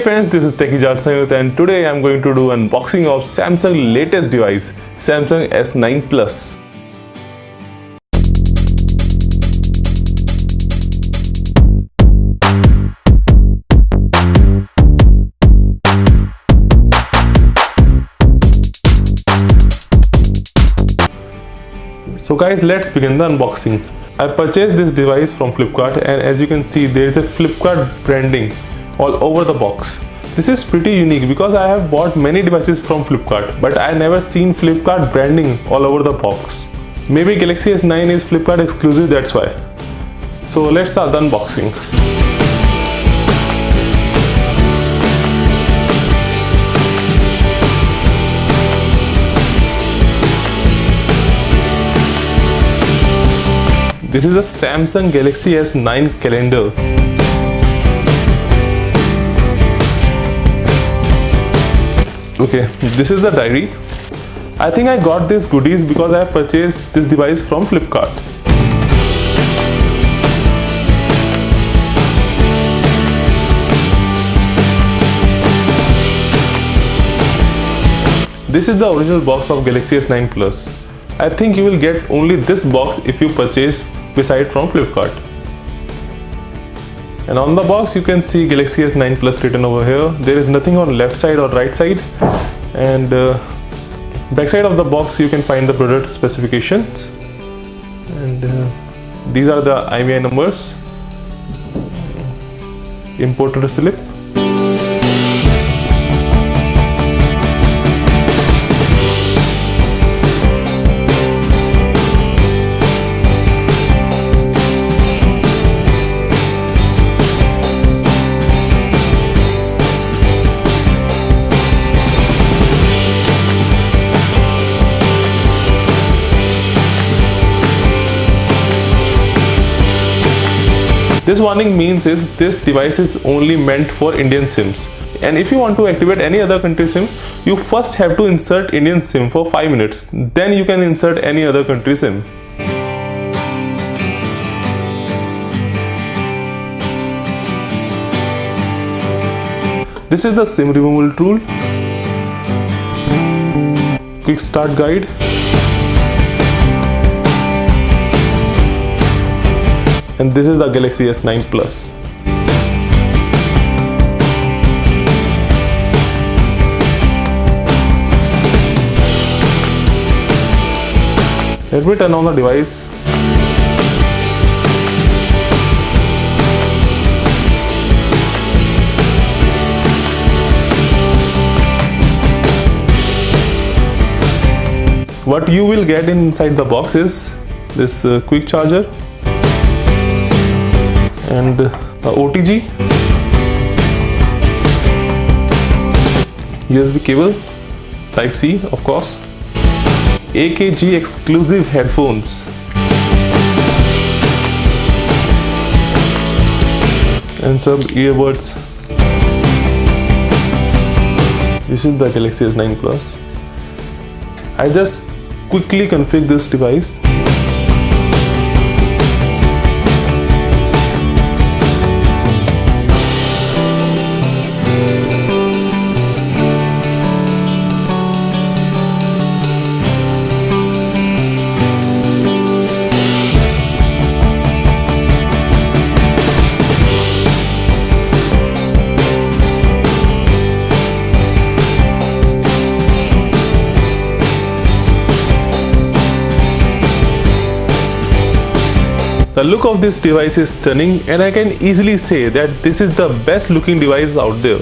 friends, this is Techie Sayut and today I am going to do unboxing of Samsung latest device, Samsung S9 Plus. So guys, let's begin the unboxing. I purchased this device from Flipkart and as you can see there is a Flipkart branding all over the box. This is pretty unique because I have bought many devices from Flipkart but I never seen Flipkart branding all over the box. Maybe Galaxy S9 is Flipkart exclusive, that's why. So let's start the unboxing. This is a Samsung Galaxy S9 calendar. Okay, this is the diary. I think I got these goodies because I have purchased this device from Flipkart. This is the original box of Galaxy S9 Plus. I think you will get only this box if you purchase beside from Flipkart. And on the box you can see Galaxy S9 Plus written over here. There is nothing on left side or right side, and back side of the box you can find the product specifications, and these are the IMEI numbers, importer slip. This warning means is this device is only meant for Indian SIMs, and if you want to activate any other country SIM, you first have to insert Indian SIM for 5 minutes, then you can insert any other country SIM. This is the SIM removal tool, quick start guide, and this is the Galaxy S9 Plus. Let me turn on the device. What you will get inside the box is this quick charger and OTG, USB cable, Type C of course, AKG exclusive headphones, and some earbuds. This is the Galaxy S9 Plus. I just quickly configure this device. The look of this device is stunning and I can easily say that this is the best looking device out there.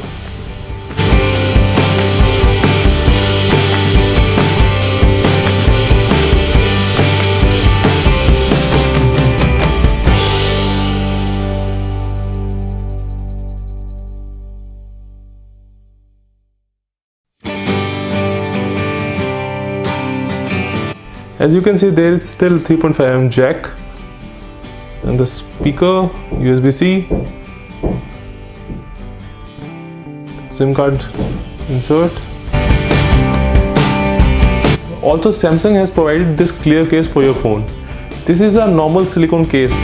As you can see, there is still 3.5mm jack, and the speaker, USB-C, SIM card insert. Also, Samsung has provided this clear case for your phone. This is a normal silicone case.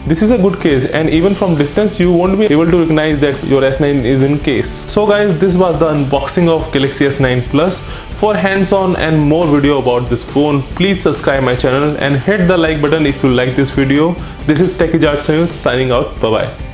This is a good case, and even from distance you won't be able to recognize that your S9 is in case. So guys, this was the unboxing of Galaxy S9 Plus. For hands-on and more video about this phone, please subscribe my channel and hit the like button if you like this video. This is TechieJart Sayut signing out. Bye bye.